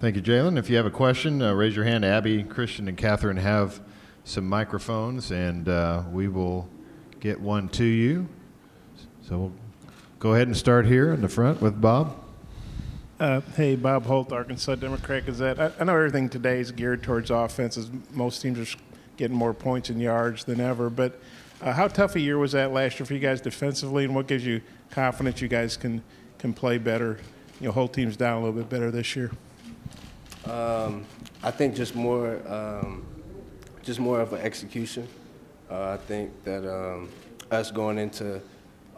Thank you, Jaylon. If you have a question, raise your hand. Abby, Christian, and Catherine have some microphones, and we will get one to you. So we'll go ahead and start here in the front with Bob. Hey, Bob Holt, Arkansas Democrat Gazette. I know everything today is geared towards offenses. Most teams are getting more points and yards than ever. But how tough a year was that last year for you guys defensively, and what gives you confidence you guys can play better, hold teams down a little bit better this year? I think just more of an execution. I think that us going into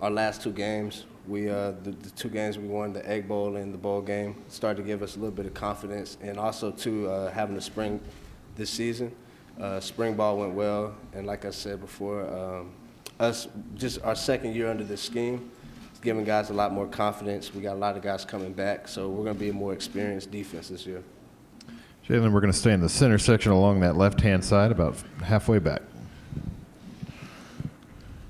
our last two games, the two games we won, the Egg Bowl and the bowl game, started to give us a little bit of confidence, and also too having the spring this season. Spring ball went well, and like I said before, us just our second year under this scheme, it's giving guys a lot more confidence. We got a lot of guys coming back, so we're going to be a more experienced defense this year. Jaylon, we're going to stay in the center section along that left-hand side, about halfway back.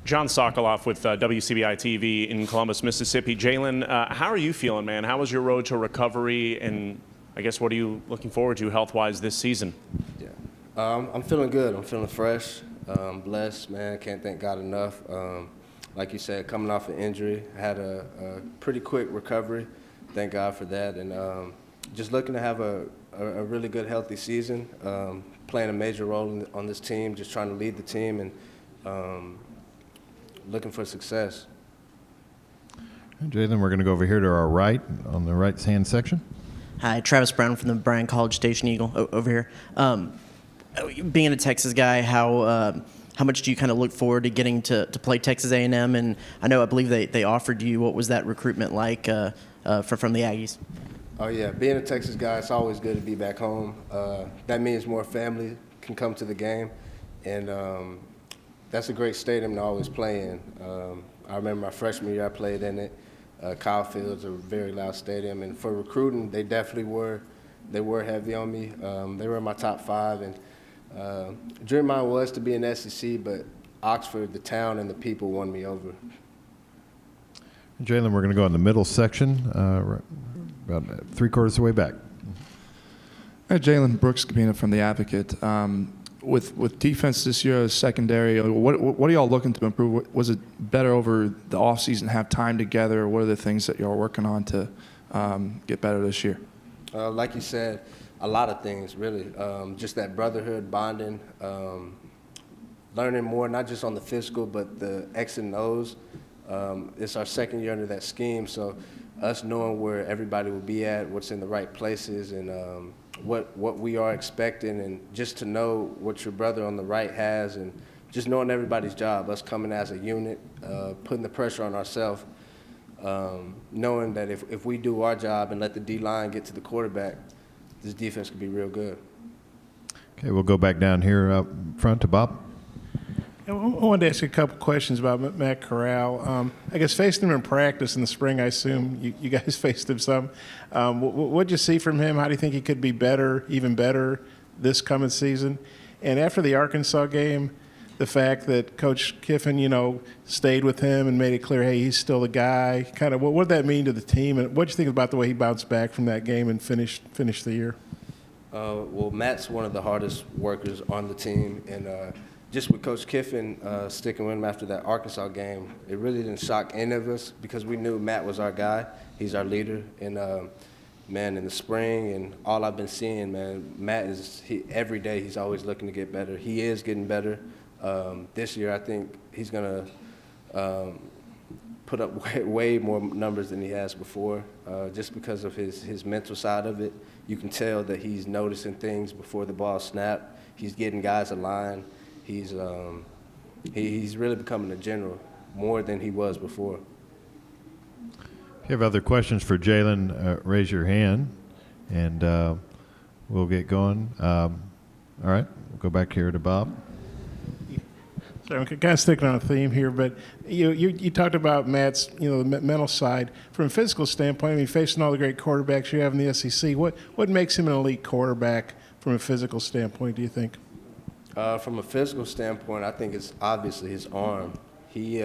John Sokoloff with WCBI TV in Columbus, Mississippi. Jaylon, how are you feeling, man? How was your road to recovery, and I guess what are you looking forward to health-wise this season? Yeah, I'm feeling good. I'm feeling fresh, blessed, man. Can't thank God enough. Like you said, coming off an injury, I had a pretty quick recovery. Thank God for that, and just looking to have a really good, healthy season, playing a major role on this team, just trying to lead the team, and looking for success. Jaylon, we're going to go over here to our right, on the right-hand section. Hi, Travis Brown from the Bryan College Station Eagle over here. Being a Texas guy, how much do you kind of look forward to getting to play Texas A&M? And I believe they offered you. What was that recruitment like from the Aggies? Oh, yeah. Being a Texas guy, it's always good to be back home. That means more family can come to the game. And that's a great stadium to always play in. I remember my freshman year I played in it. Kyle Field's a very loud stadium. And for recruiting, they definitely were. They were heavy on me. They were in my top 5. And dream mine was to be in SEC, but Oxford, the town, and the people won me over. Jaylon, we're going to go in the middle section, about three-quarters of the way back. Hi, Jaylon, Brooks Cabina from The Advocate. With defense this year, secondary, what are y'all looking to improve? Was it better over the offseason, have time together? What are the things that y'all are working on to get better this year? Like you said, a lot of things, really. Just that brotherhood, bonding, learning more, not just on the physical, but the X and O's. It's our second year under that scheme, so us knowing where everybody will be at, what's in the right places, and what we are expecting, and just to know what your brother on the right has, and just knowing everybody's job, us coming as a unit, putting the pressure on ourselves, knowing that if we do our job and let the D-line get to the quarterback, this defense could be real good. Okay, we'll go back down here up front to Bob. I wanted to ask you a couple questions about Matt Corral. I guess facing him in practice in the spring, I assume you guys faced him some. What did you see from him? How do you think he could be better, even better, this coming season? And after the Arkansas game, the fact that Coach Kiffin, stayed with him and made it clear, hey, he's still the guy. Kind of, what did that mean to the team? And what do you think about the way he bounced back from that game and finished the year? Well, Matt's one of the hardest workers on the team, and just with Coach Kiffin sticking with him after that Arkansas game, it really didn't shock any of us because we knew Matt was our guy. He's our leader. And, man, in the spring and all I've been seeing, man, Matt every day he's always looking to get better. He is getting better. This year I think he's going to put up way more numbers than he has before just because of his mental side of it. You can tell that he's noticing things before the ball snapped. He's getting guys aligned. He's really becoming a general more than he was before. If you have other questions for Jaylon, raise your hand, and we'll get going. All right, we'll go back here to Bob. So I'm kind of sticking on a theme here, but you talked about Matt's, the mental side. From a physical standpoint, facing all the great quarterbacks you have in the SEC, what makes him an elite quarterback from a physical standpoint, do you think? From a physical standpoint, I think it's obviously his arm. He,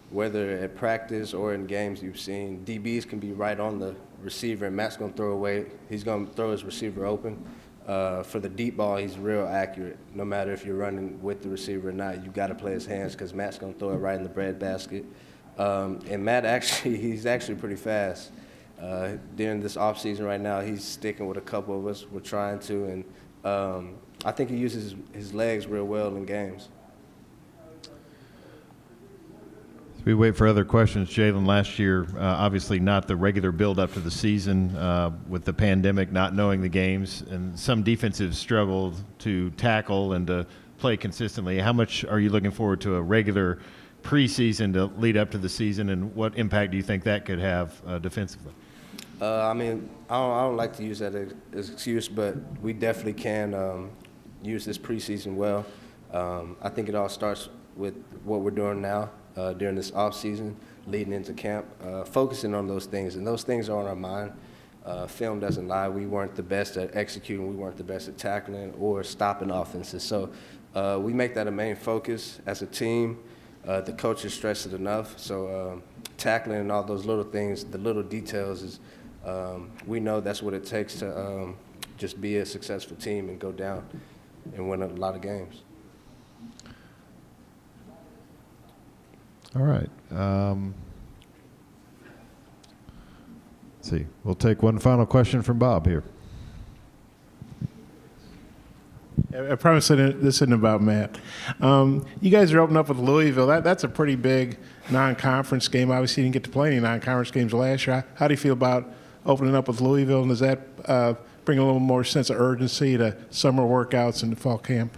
whether at practice or in games you've seen, DBs can be right on receiver, and Matt's going to throw away. He's going to throw his receiver open. For the deep ball, he's real accurate. No matter if you're running with the receiver or not, you got to play his hands because Matt's going to throw it right in the breadbasket. And Matt he's actually pretty fast. During this off season right now, he's sticking with a couple of us. We're trying to, and I think he uses his legs real well in games. As we wait for other questions, Jaylon, last year, obviously not the regular build-up to the season with the pandemic, not knowing the games, and some defenses struggled to tackle and to play consistently. How much are you looking forward to a regular preseason to lead up to the season, and what impact do you think that could have defensively? I mean, I don't like to use that as excuse, but we definitely can use this preseason well. I think it all starts with what we're doing now during this off season, leading into camp, focusing on those things, and those things are on our mind. Film doesn't lie. We weren't the best at executing. We weren't the best at tackling or stopping offenses. So we make that a main focus as a team. The coaches stress it enough. So tackling and all those little things, the little details is we know that's what it takes to just be a successful team and go down and win a lot of games. All right. Let's see. We'll take one final question from Bob here. I promise this isn't about Matt. You guys are opening up with Louisville. That's a pretty big non-conference game. Obviously, you didn't get to play any non-conference games last year. How do you feel about opening up with Louisville, and does that bring a little more sense of urgency to summer workouts and the fall camp?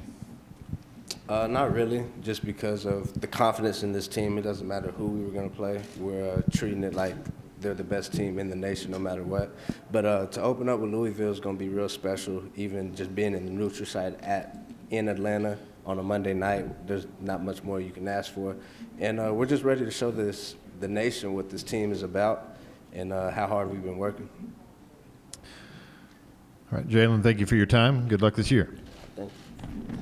Not really, just because of the confidence in this team. It doesn't matter who we were going to play. We're treating it like they're the best team in the nation no matter what. But to open up with Louisville is going to be real special, even just being in the neutral site in Atlanta on a Monday night. There's not much more you can ask for. And we're just ready to show the nation what this team is about and how hard we've been working. All right, Jaylon, thank you for your time. Good luck this year. Thank you.